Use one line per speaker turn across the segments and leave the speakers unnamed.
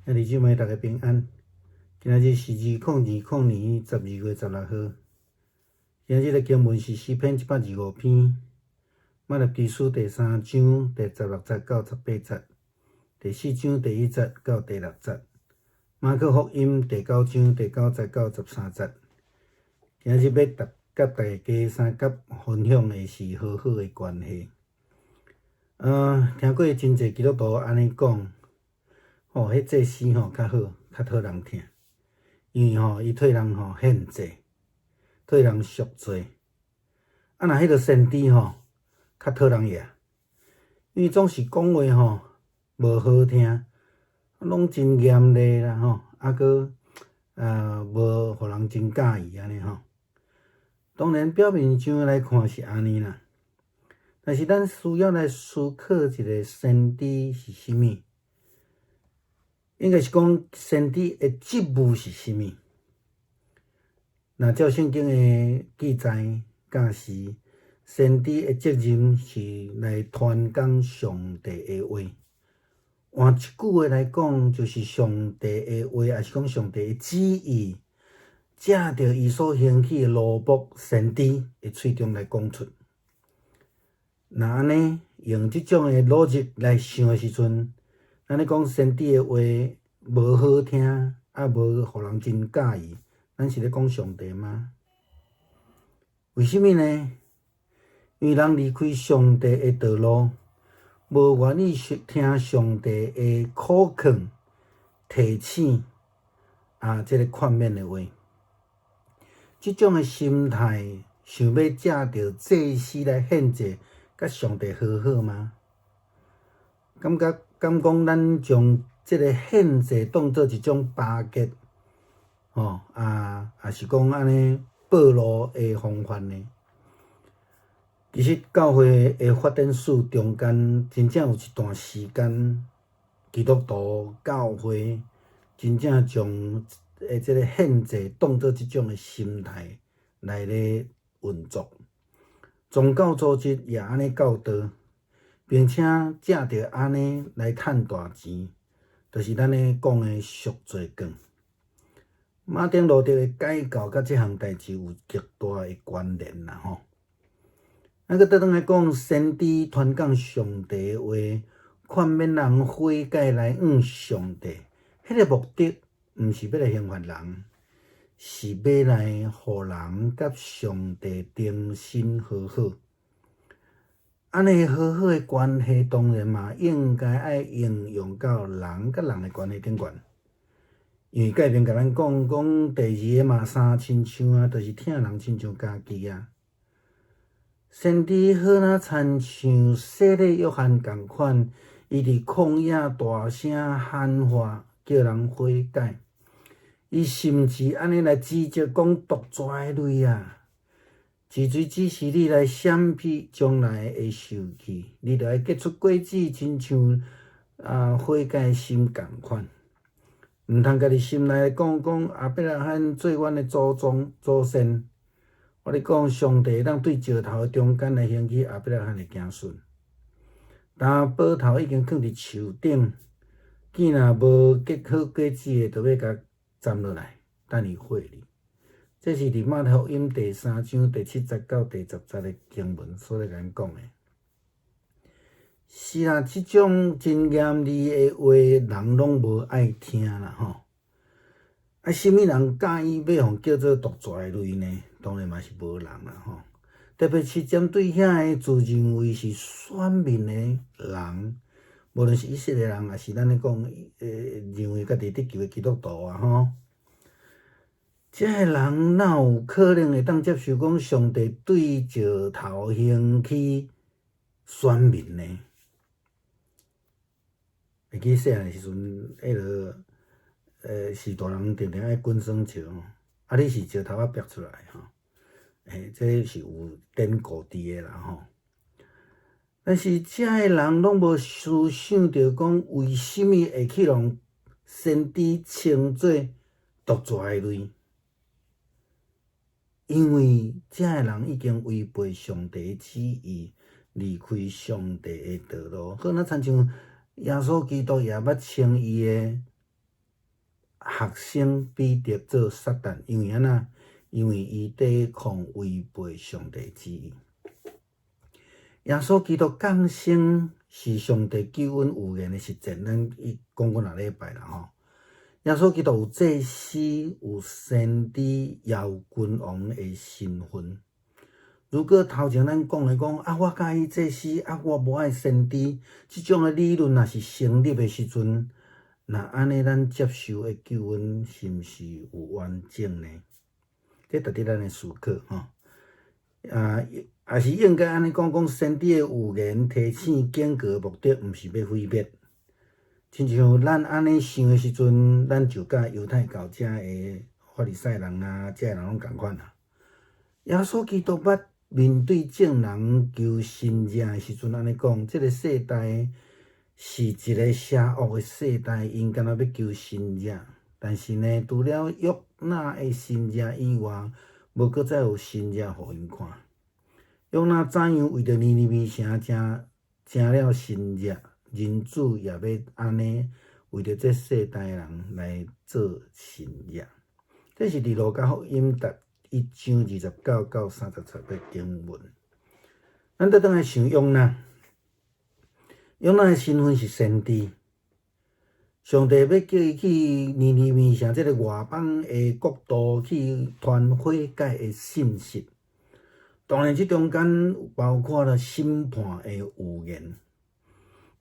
兄弟姊妹，大家平安。今仔日是2020年12月16号。今仔日的经文是诗篇125篇，马拉基书第3章第16节到18节，第4章第1节到第6节，马可福音第9章第9节到13节。今仔日要甲大家三角分享的是和好的关系。听过真侪基督徒安尼讲。迄祭司较好，较讨人听，因为伊替人献祭，替人赎罪。若迄个先知较讨人厌，因为总是讲话无好听，拢真严厉啦阁无互人真喜意安尼当然表面上来看是安尼啦，但是咱需要来思考一个先知是啥物。应该是讲先知的职务是啥物？若照圣经的记载，假使先知的责任是来传讲上帝的话。换一句话来讲，就是上帝的话，也是讲上帝的旨意，借着伊所兴起的奴仆先知的喙中来讲出。若安尼用即种的逻辑来想的时阵，咱咧讲先知的话无好听，无互人真喜意，咱是咧讲上帝吗？为什么呢？因为人离开上帝的道路，无愿意听上帝的苦劝、提醒即个劝勉的话。即种的心态，想要借着祭司来献祭，甲上帝和好吗？敢讲咱将即个献祭当做一种巴结，也是讲安尼报路的方法呢？其实教会的发展史中间，真正有一段时间，基督徒教会真正将即个献祭当做即种的心态来咧运作，宗教组织也安尼教导。并且借着安尼来趁大钱，就是咱咧讲的赎罪券。马丁路德的改教甲即项代志有极大的关联啦搁倒转来讲，先知传讲上帝的话，劝勉人悔改来向上帝，迄个目的毋是要来刑罚人，是要来互人甲上帝重新和好。安尼好好的关系，当然嘛应该爱应用到人甲人的关系顶悬。因为改编甲咱讲第二个嘛三亲像就是疼人亲像家己先知好若亲像洗礼约翰共款，伊伫旷野大声喊话，叫人悔改。伊甚至安尼来指责讲毒蛇的类治罪只是你来闪避将来的受气，你着爱结出果子，亲像悔改心共款。毋通家己心内讲亚伯拉罕做阮的祖先。我咧讲，上帝当对石头的中间来兴起亚伯拉罕的子孙。当宝头已经放伫树顶，见若无结好果子的，就要甲斩落来，等伊火哩。这是伫马太福音第3章第7节到第10节的经文所咧咱讲的。是啦，即种真严厉的话，人拢无爱听啦什么人介意要互叫做毒蛇的类呢？当然嘛是无人啦特别是针对遐个自认为是选民的人，无论是以色列人，也是咱咧讲认为家己得救的基督徒这个人哪有可能会当接受讲上帝对石头兴起选民呢？会记细汉时阵，是大人定定爱滚耍石你是石头逼出来这是有典故伫的啦但是这个人拢无思想着讲，为什么会去让先知称作毒蛇的类？因为这个人已经违背上帝的旨意，离开上帝的道路。好，那亲像耶稣基督也捌称伊的学生彼得做撒旦，因为安那？因为伊抵抗违背上帝旨意。耶稣基督降生是上帝救恩有限的实践，咱讲过6礼拜啦吼。耶稣基督有祭司、有先知、也有君王的身份。如果头前咱讲我介意祭司，我无爱先知，即种的理论若是成立的时阵，那安尼咱接受的救恩是毋是有完整呢？这值得咱来思考吼。也是应该安尼讲先知的预言提醒警告目的，毋是要毁灭。亲像咱安尼想的时阵，咱就甲犹太教遮的法利赛人啊，遮人拢共款啊。耶稣基督捌面对众人求神迹的时阵，安尼讲，这个世代是一个邪恶的世代，因敢若要求神迹，但是呢，除了约纳的神迹以外，无搁再有神迹互因看。约纳怎样为着尼尼微城成了神迹，人子也要安尼为着这世代人来做神迹。这是伫路加福音1章29到37的经文。咱倒转来想约纳，约纳的身份是先知。上帝要叫伊去尼尼微城这个外邦的国度去传悔改的信息。当然，这中间包括了审判的预言。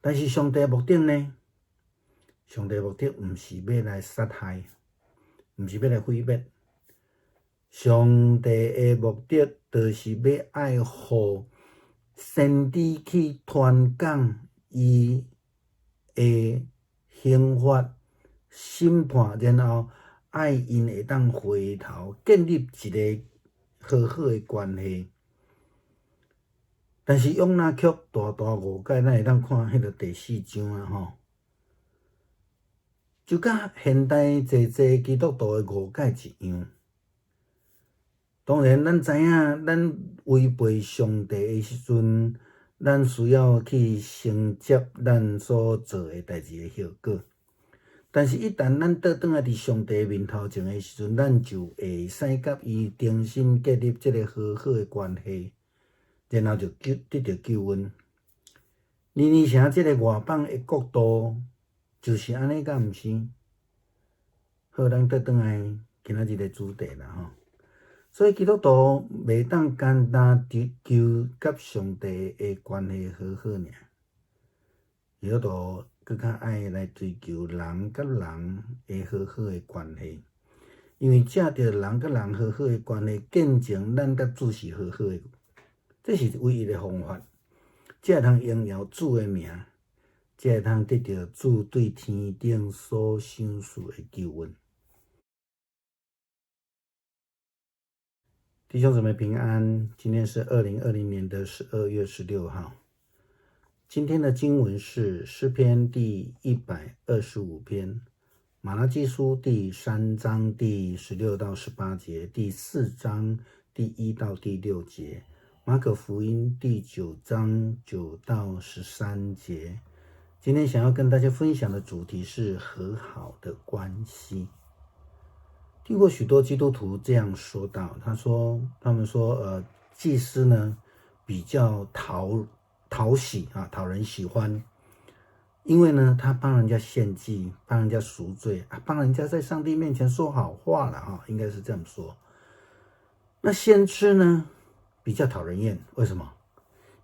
但是上帝的目的呢？上帝的目的毋是要来杀害，毋是要来毁灭。上帝的目的就是要爱互先知去传讲伊的刑罚、审判，然后爱因会当回头建立一个好好的关系。但是约纳却大误解，咱会当看迄个第4章啊吼，就甲现代侪基督徒的误解一样。当然，咱知影，咱违背上帝的时阵，咱需要去承接咱所做的代志的后果。但是，一旦咱倒转来伫上帝面头前的时阵，咱就会使甲伊重新建立这个好好的关系。然后就得到救恩。尼尼城这个外邦的国度就是安尼，敢毋是？好，咱倒转来今仔日的主题啦吼。所以基督徒袂当简单求甲上帝的关系好好尔，基督徒更较爱来追求人甲人的好好的关系，因为借着人甲人好好的关系，见证咱甲主是好好的。这是唯一的方法，才会通荣耀主的名，才会通得到主对天顶所赏赐的救恩。弟兄姊妹平安，今天是2020年12月16号。今天的经文是诗篇第125篇，马拉基书第3章第16到18节，第4章第1到第6节。马可福音第9章9到13节。今天想要跟大家分享的主题是和好的关系。听过许多基督徒这样说到，他们说，祭司呢比较讨喜啊，讨人喜欢，因为呢他帮人家献祭，帮人家赎罪啊，帮人家在上帝面前说好话了啊，应该是这样说。那先知呢？比较讨人厌，为什么？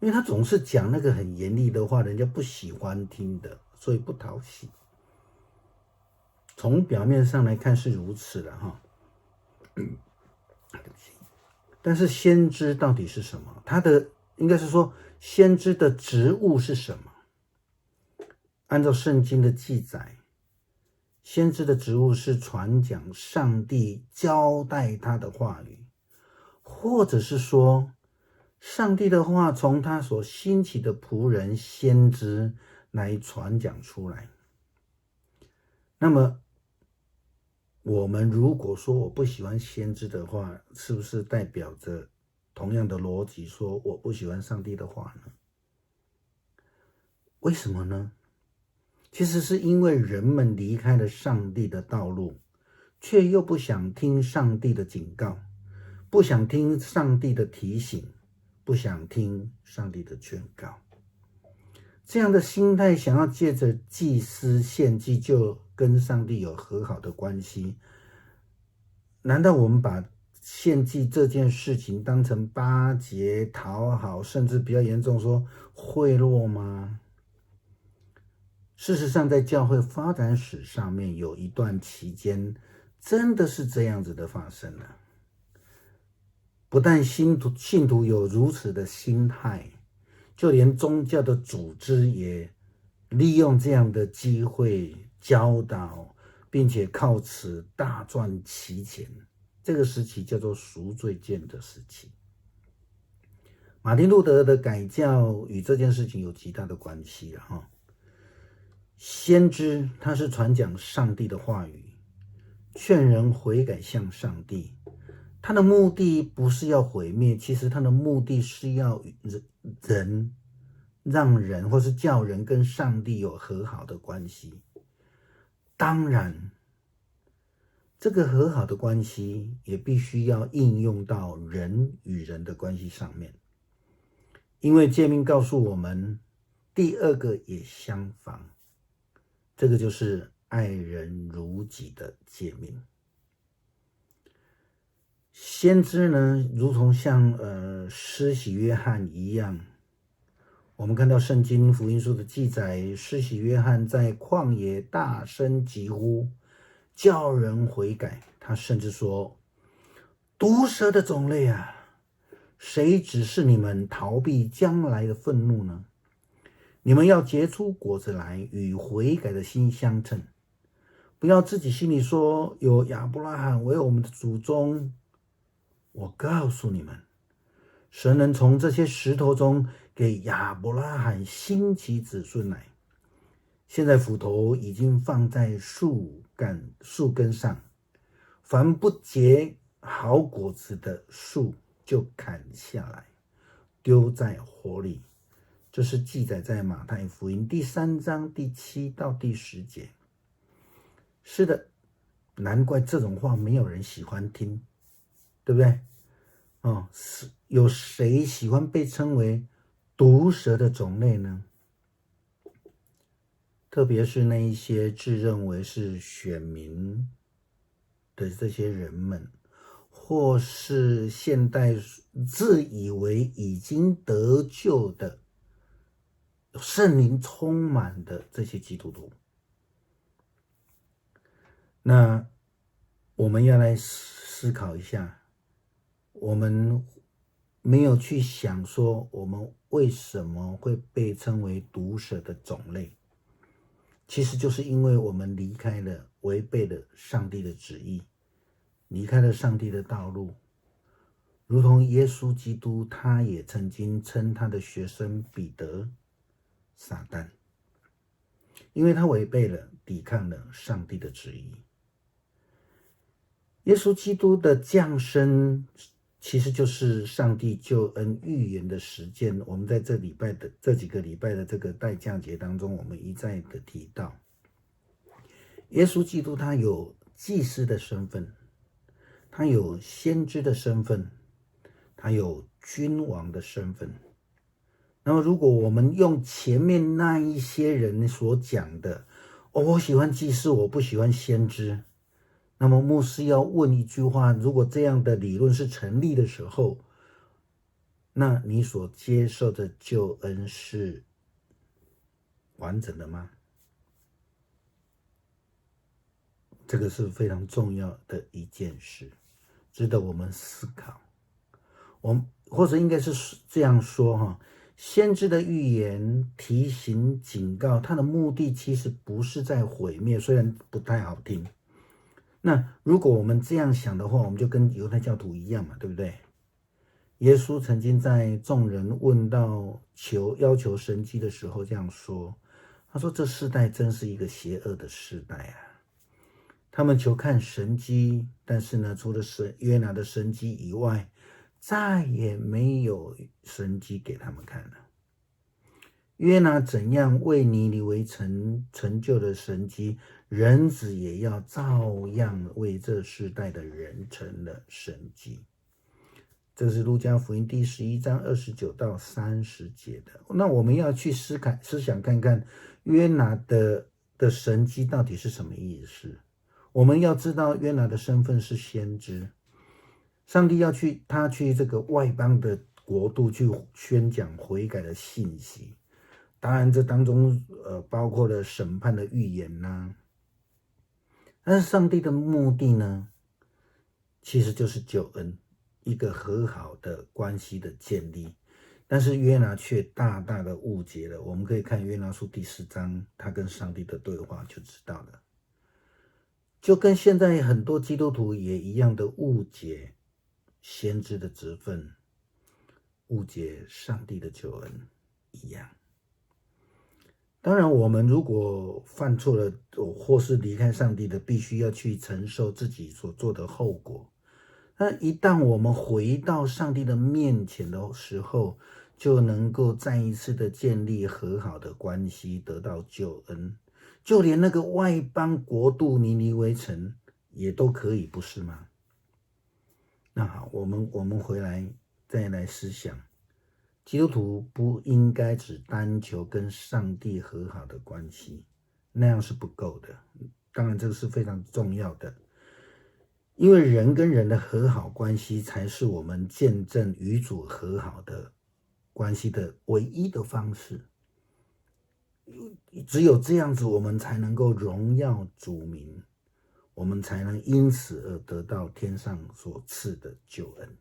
因为他总是讲那个很严厉的话，人家不喜欢听的，所以不讨喜。从表面上来看是如此的哈，但是先知到底是什么？应该是说先知的职务是什么？按照圣经的记载，先知的职务是传讲上帝交代他的话语。或者是说，上帝的话从他所兴起的仆人先知来传讲出来。那么，我们如果说我不喜欢先知的话，是不是代表着同样的逻辑说我不喜欢上帝的话呢？为什么呢？其实是因为人们离开了上帝的道路，却又不想听上帝的警告，不想听上帝的提醒，不想听上帝的劝告。这样的心态想要借着祭司献祭就跟上帝有和好的关系，难道我们把献祭这件事情当成巴结、讨好，甚至比较严重说贿赂吗？事实上，在教会发展史上面有一段期间，真的是这样子的发生了。不但信徒有如此的心态，就连宗教的组织也利用这样的机会教导，并且靠此大赚其钱。这个时期叫做赎罪券的时期。马丁路德的改教与这件事情有极大的关系哈。先知他是传讲上帝的话语，劝人悔改向上帝。他的目的不是要毁灭，其实他的目的是要让人或是叫人跟上帝有和好的关系。当然，这个和好的关系也必须要应用到人与人的关系上面，因为诫命告诉我们，第二个也相仿，这个就是爱人如己的诫命。先知呢，如同像施洗约翰一样，我们看到圣经福音书的记载，施洗约翰在旷野大声疾呼，叫人悔改。他甚至说，毒蛇的种类啊，谁指示你们逃避将来的愤怒呢？你们要结出果子来，与悔改的心相称，不要自己心里说，有亚伯拉罕为我们的祖宗。我告诉你们，神能从这些石头中给亚伯拉罕兴起子孙来。现在斧头已经放在树根上，凡不结好果子的树就砍下来，丢在火里。这是记载在马太福音第3章第7到第10节。是的，难怪这种话没有人喜欢听，对不对？有谁喜欢被称为毒蛇的种类呢？特别是那一些自认为是选民的这些人们，或是现代自以为已经得救的圣灵充满的这些基督徒。那我们要来思考一下，我们没有去想说我们为什么会被称为毒蛇的种类，其实就是因为我们离开了，违背了上帝的旨意，离开了上帝的道路。如同耶稣基督，他也曾经称他的学生彼得撒旦，因为他违背了，抵抗了上帝的旨意。耶稣基督的降生其实就是上帝救恩预言的实践。我们在这几个礼拜的这个代降节当中，我们一再的提到，耶稣基督他有祭司的身份，他有先知的身份，他有君王的身份。那么如果我们用前面那一些人所讲的，我喜欢祭司，我不喜欢先知，那么牧师要问一句话，如果这样的理论是成立的时候，那你所接受的救恩是完整的吗？这个是非常重要的一件事，值得我们思考。或者应该是这样说哈，先知的预言、提醒、警告，它的目的其实不是在毁灭，虽然不太好听。那如果我们这样想的话，我们就跟犹太教徒一样嘛，对不对？耶稣曾经在众人问到要求神迹的时候这样说，他说这世代真是一个邪恶的世代啊，他们求看神迹，但是呢，除了约拿的神迹以外，再也没有神迹给他们看了。约拿怎样为尼尼微城成就了神迹，人子也要照样为这世代的人成了神迹。这是路加福音第11章29到30节的。那我们要去思想看看约拿的神迹到底是什么意思。我们要知道约拿的身份是先知，上帝要他去这个外邦的国度去宣讲悔改的信息。当然这当中包括了审判的预言呐。但是上帝的目的呢，其实就是救恩，一个和好的关系的建立。但是约拿却大大的误解了。我们可以看约拿书第4章，他跟上帝的对话就知道了。就跟现在很多基督徒也一样的误解先知的职分，误解上帝的救恩一样。当然我们如果犯错了或是离开上帝的，必须要去承受自己所做的后果。那一旦我们回到上帝的面前的时候，就能够再一次的建立和好的关系，得到救恩。就连那个外邦国度尼尼微城也都可以，不是吗？那好，我们回来再来思想，基督徒不应该只单求跟上帝和好的关系，那样是不够的。当然这个是非常重要的，因为人跟人的和好关系才是我们见证与主和好的关系的唯一的方式。只有这样子，我们才能够荣耀主名，我们才能因此而得到天上所赐的救恩。